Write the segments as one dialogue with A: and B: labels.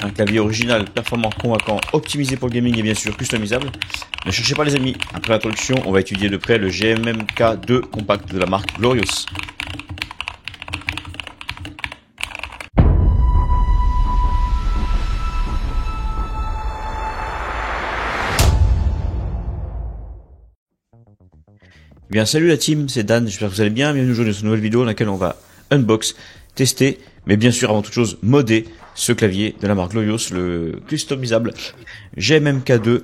A: Un clavier original, performant, convaincant, optimisé pour le gaming et bien sûr customisable. Ne cherchez pas les amis, après l'introduction, on va étudier de près le GMMK2 compact de la marque Glorious. Bien salut la team, c'est Dan, j'espère que vous allez bien, bienvenue aujourd'hui dans cette nouvelle vidéo dans laquelle on va unbox, tester, mais bien sûr avant toute chose modder ce clavier de la marque Glorious, le customisable GMMK2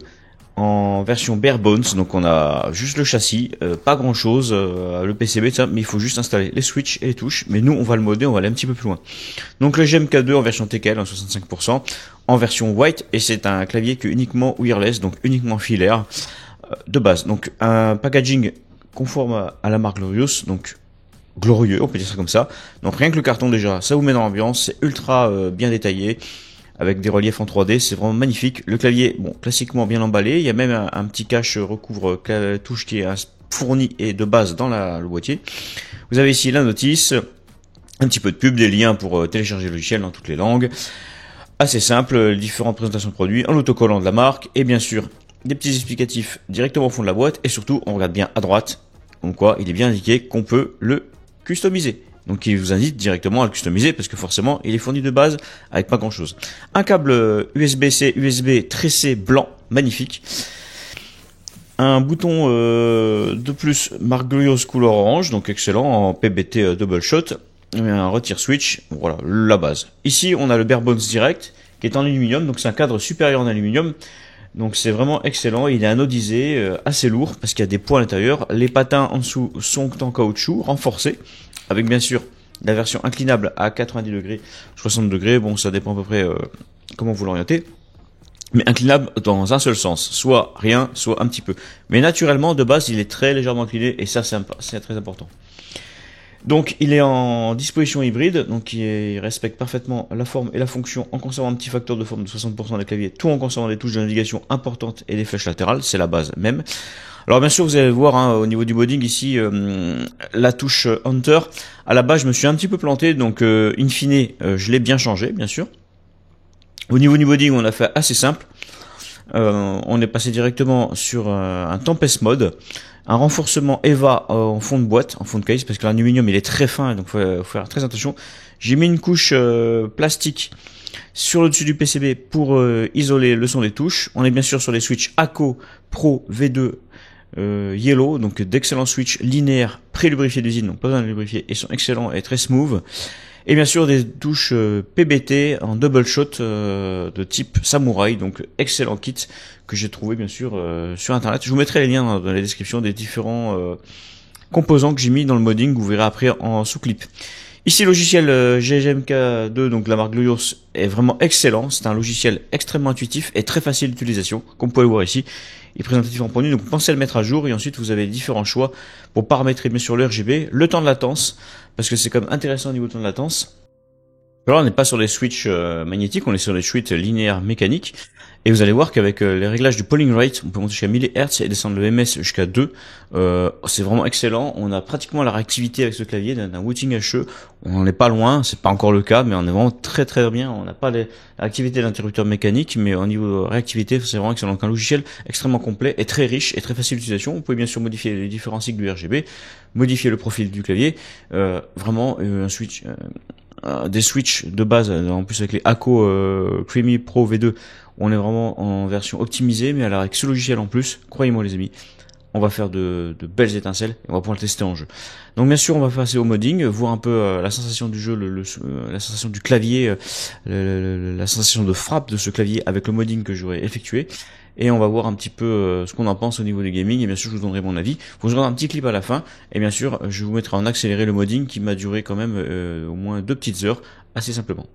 A: en version bare bones. Donc on a juste le châssis, pas grand chose, le PCB ça, mais il faut juste installer les switches et les touches, mais nous on va le modder, on va aller un petit peu plus loin. Donc le GMMK2 en version TKL en 65%, en version white, et c'est un clavier que uniquement wireless, donc uniquement filaire de base. Donc un packaging conforme à la marque Glorious, donc glorieux, on peut dire ça comme ça. Donc rien que le carton déjà, ça vous met dans l'ambiance, c'est ultra bien détaillé, avec des reliefs en 3D, c'est vraiment magnifique. Le clavier, bon, classiquement bien emballé, il y a même un petit cache recouvre touche qui est fourni et de base dans le boîtier. Vous avez ici la notice, un petit peu de pub, des liens pour télécharger le logiciel dans toutes les langues. Assez simple, les différentes présentations de produits, un autocollant de la marque, et bien sûr, des petits explicatifs directement au fond de la boîte, et surtout on regarde bien à droite, donc quoi, il est bien indiqué qu'on peut le customiser. Donc il vous invite directement à le customiser parce que forcément il est fourni de base avec pas grand chose. Un câble USB-C, USB tressé blanc, magnifique. Un bouton de plus marque Glorious couleur orange, donc excellent, en PBT double shot. Et un retire switch, voilà la base. Ici on a le bare bones direct qui est en aluminium, donc c'est un cadre supérieur en aluminium. Donc c'est vraiment excellent, il est anodisé, assez lourd parce qu'il y a des poids à l'intérieur. Les patins en dessous sont en caoutchouc renforcés, avec bien sûr la version inclinable à 90 degrés, 60 degrés, bon ça dépend à peu près comment vous l'orientez. Mais inclinable dans un seul sens, soit rien, soit un petit peu. Mais naturellement, de base, il est très légèrement incliné et ça c'est très important. Donc il est en disposition hybride, donc il respecte parfaitement la forme et la fonction en conservant un petit facteur de forme de 60% des claviers, tout en conservant des touches de navigation importantes et des flèches latérales, c'est la base même. Alors bien sûr vous allez voir hein, au niveau du modding ici, la touche Enter, à la base je me suis un petit peu planté, donc in fine je l'ai bien changé bien sûr. Au niveau du modding on a fait assez simple, on est passé directement sur un Tempest mode. Un renforcement EVA en fond de boîte, en fond de case, parce que l'aluminium il est très fin, donc faut faire très attention. J'ai mis une couche plastique sur le dessus du PCB pour isoler le son des touches. On est bien sûr sur les switches ACO Pro V2 Yellow, donc d'excellents switches linéaires pré-lubrifiés d'usine, donc pas besoin de lubrifier, et sont excellents et très smooth. Et bien sûr des touches PBT en double shot de type samouraï, donc excellent kit que j'ai trouvé bien sûr sur internet. Je vous mettrai les liens dans la description des différents composants que j'ai mis dans le modding, vous verrez après en sous-clip. Ici le logiciel GMMK2, donc la marque Glorious, est vraiment excellent. C'est un logiciel extrêmement intuitif et très facile d'utilisation, comme vous pouvez le voir ici. Il est présentatif en produit, donc pensez à le mettre à jour et ensuite vous avez différents choix pour paramétrer bien sûr le RGB, le temps de latence, parce que c'est quand même intéressant au niveau du temps de latence. Alors on n'est pas sur les switches magnétiques, on est sur les switches linéaires mécaniques. Et vous allez voir qu'avec les réglages du polling rate, on peut monter jusqu'à 1000 Hz et descendre le MS jusqu'à 2. C'est vraiment excellent. On a pratiquement la réactivité avec ce clavier d'un Wooting HE. On n'est pas loin, c'est pas encore le cas, mais on est vraiment très très bien. On n'a pas la réactivité de l'interrupteur mécanique, mais au niveau réactivité, c'est vraiment excellent. Donc un logiciel extrêmement complet et très riche et très facile d'utilisation. Vous pouvez bien sûr modifier les différents cycles du RGB, modifier le profil du clavier. Vraiment un switch... des switches de base, en plus avec les ACO Creamy Pro V2, on est vraiment en version optimisée, mais alors avec ce logiciel en plus, croyez-moi les amis, on va faire de belles étincelles et on va pouvoir le tester en jeu. Donc bien sûr on va passer au modding, voir un peu la sensation du jeu, la sensation du clavier, la sensation de frappe de ce clavier avec le modding que j'aurais effectué. Et on va voir un petit peu ce qu'on en pense au niveau du gaming, et bien sûr je vous donnerai mon avis. Vous aurez un petit clip à la fin, et bien sûr je vous mettrai en accéléré le modding qui m'a duré quand même au moins 2 petites heures, assez simplement.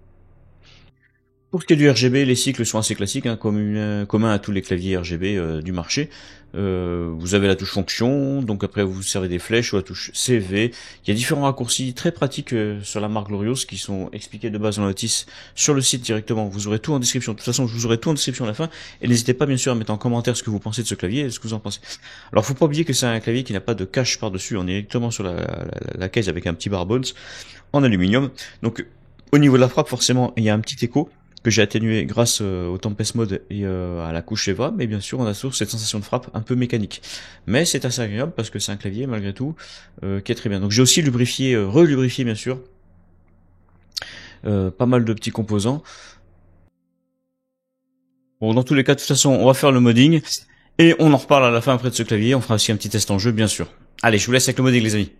A: Pour ce qui est du RGB, les cycles sont assez classiques, hein, commun à tous les claviers RGB du marché. Vous avez la touche fonction, donc après vous servez des flèches ou la touche CV. Il y a différents raccourcis très pratiques sur la marque Glorious qui sont expliqués de base dans la notice sur le site directement. Vous aurez tout en description. De toute façon, je vous aurai tout en description à la fin. Et n'hésitez pas bien sûr à mettre en commentaire ce que vous pensez de ce clavier et ce que vous en pensez. Alors faut pas oublier que c'est un clavier qui n'a pas de cache par-dessus. On est directement sur la case avec un petit bar bones en aluminium. Donc au niveau de la frappe, forcément, il y a un petit écho que j'ai atténué grâce au Tempest Mode et à la couche EVA, mais bien sûr on a toujours cette sensation de frappe un peu mécanique. Mais c'est assez agréable parce que c'est un clavier malgré tout qui est très bien. Donc j'ai aussi lubrifié, relubrifié bien sûr, pas mal de petits composants. Bon, dans tous les cas, de toute façon, on va faire le modding et on en reparle à la fin après de ce clavier. On fera aussi un petit test en jeu, bien sûr. Allez, je vous laisse avec le modding, les amis.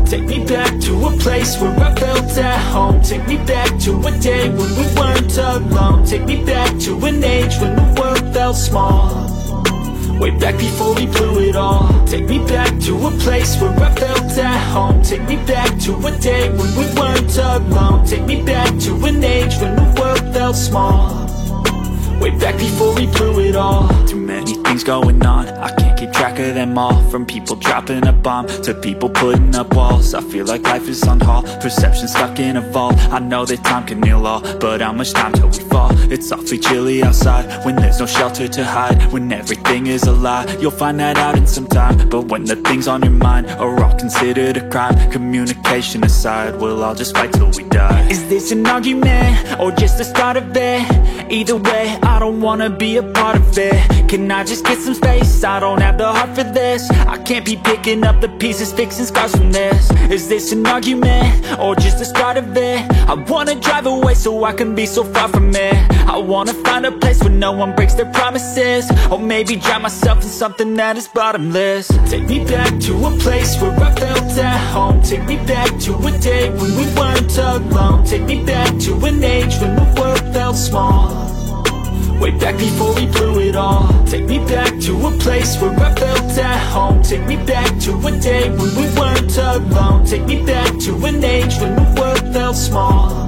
B: Take me back to a place where I felt at home. Take me back to a day when we weren't alone. Take me back to an age when the world felt small. Way back before we blew it all. Take me back to a place where I felt at home. Take me back to a day when we weren't alone. Take me back to an age when the world felt small. Way back before we blew it all. Too many things going on, I can't keep track of them all. From people dropping a bomb to people putting up walls. I feel like life is on hold, perception stuck in a vault. I know that time can heal all, but how much time till we fall? It's awfully chilly outside, when there's no shelter to hide. When everything is a lie, you'll find that out in some time. But when the things on your mind are all considered a crime, communication aside, we'll all just fight till we die. Is this an argument, or just the start of it? Either way, I don't wanna be a part of it. Can I just get some space? I don't have the heart for this. I can't be picking up the pieces, fixing scars from this. Is this an argument, or just the start of it? I wanna drive away so I can be so far from it. I wanna find a place where no one breaks their promises. Or maybe drown myself in something that is bottomless. Take me back to a place where I felt at home. Take me back to a day when we weren't alone. Take me back to an age when the world felt small. Way back before we blew it all. Take me back to a place where I felt at home. Take me back to a day when we weren't alone. Take me back to an age when the world felt small.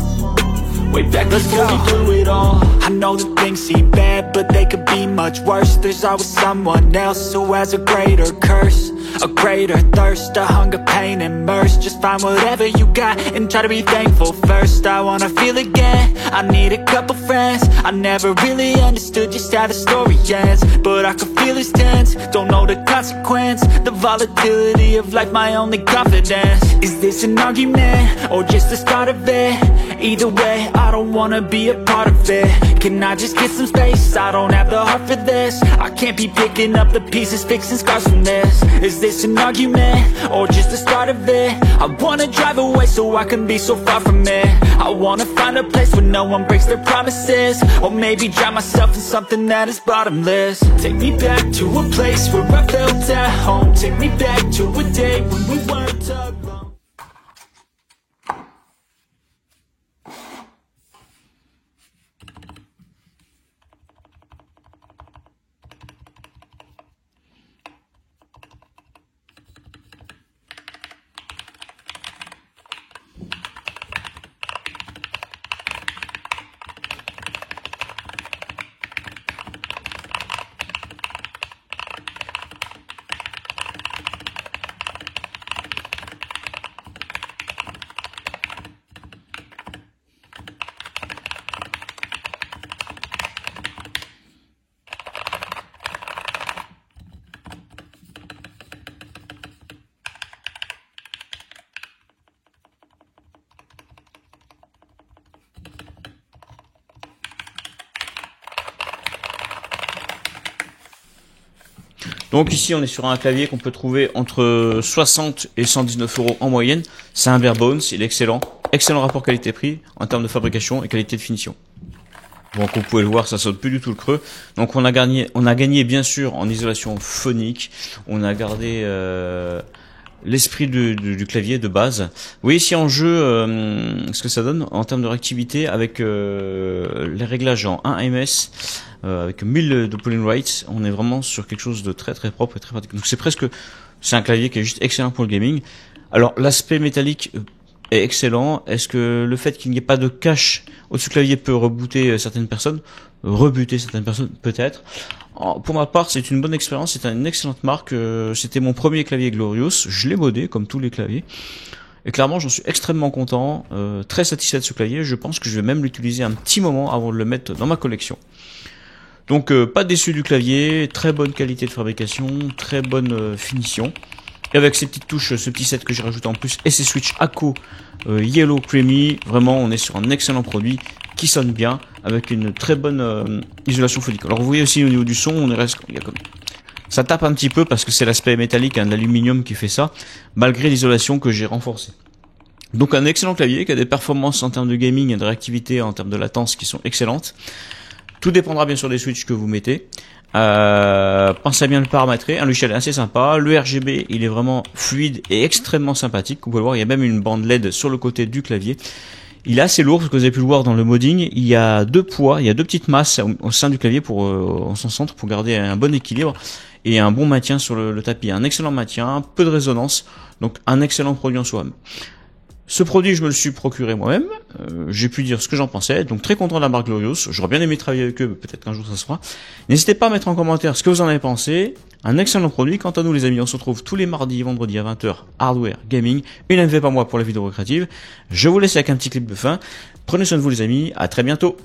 B: Way back before we blew it all. I know that things seem bad, but they could be much worse. There's always someone else who has a greater curse, a greater thirst, a hunger, pain, and mercy. Just find whatever you got and try to be thankful first. I wanna feel again, I need a couple friends. I never really understood just how the story ends, but I can feel it's tense, don't know the consequence. The volatility of life, my only confidence. Is this an argument, or just the start of it? Either way, I don't wanna be a part of it. Can I just get some space? I don't have the heart for this. I can't be picking up the pieces, fixing scars from this. Is this an argument, or just the start of it? I wanna drive away so I can be so far from it. I wanna find a place where no one breaks their promises. Or maybe drown myself in something that is bottomless. Take me back to a place where I felt at home. Take me back to a day when we weren't alone.
A: Donc ici on est sur un clavier qu'on peut trouver entre 60 et 119 € en moyenne. C'est un Bare Bones, il est excellent. Excellent rapport qualité-prix en termes de fabrication et qualité de finition. Donc vous pouvez le voir, ça saute plus du tout le creux. Donc on a gagné bien sûr en isolation phonique. On a gardé l'esprit du clavier de base. Vous voyez ici en jeu ce que ça donne en termes de réactivité avec les réglages en 1 ms. Avec 1000 de polling rates, on est vraiment sur quelque chose de très très propre et très pratique. Donc c'est un clavier qui est juste excellent pour le gaming. Alors l'aspect métallique est excellent. Est-ce que le fait qu'il n'y ait pas de cache au-dessus du clavier peut rebuter certaines personnes, peut-être. Pour ma part, c'est une bonne expérience, c'est une excellente marque. C'était mon premier clavier Glorious, je l'ai modé comme tous les claviers. Et clairement, j'en suis extrêmement content, très satisfait de ce clavier. Je pense que je vais même l'utiliser un petit moment avant de le mettre dans ma collection. Donc pas déçu du clavier, très bonne qualité de fabrication, très bonne finition. Et avec ces petites touches, ce petit set que j'ai rajouté en plus, et ces switches ACO Yellow Creamy, vraiment on est sur un excellent produit qui sonne bien, avec une très bonne isolation phonique. Alors vous voyez aussi au niveau du son, on reste, il y a comme... ça tape un petit peu parce que c'est l'aspect métallique, de l'aluminium qui fait ça, malgré l'isolation que j'ai renforcée. Donc un excellent clavier qui a des performances en termes de gaming et de réactivité, en termes de latence qui sont excellentes. Tout dépendra bien sûr des switches que vous mettez. Pensez à bien le paramétrer. Un logiciel assez sympa. Le RGB, il est vraiment fluide et extrêmement sympathique. Vous pouvez le voir, il y a même une bande LED sur le côté du clavier. Il est assez lourd, parce que vous avez pu le voir dans le modding. Il y a deux poids, il y a deux petites masses au sein du clavier pour en son centre pour garder un bon équilibre et un bon maintien sur le tapis. Un excellent maintien, peu de résonance, donc un excellent produit en soi-même. Ce produit, je me le suis procuré moi-même. J'ai pu dire ce que j'en pensais. Donc très content de la marque Glorious. J'aurais bien aimé travailler avec eux, peut-être qu'un jour ça se fera. N'hésitez pas à mettre en commentaire ce que vous en avez pensé. Un excellent produit. Quant à nous les amis, on se retrouve tous les mardis et vendredis à 20h. Hardware, gaming, une MV par mois pour la vidéo récréative. Je vous laisse avec un petit clip de fin. Prenez soin de vous les amis. À très bientôt.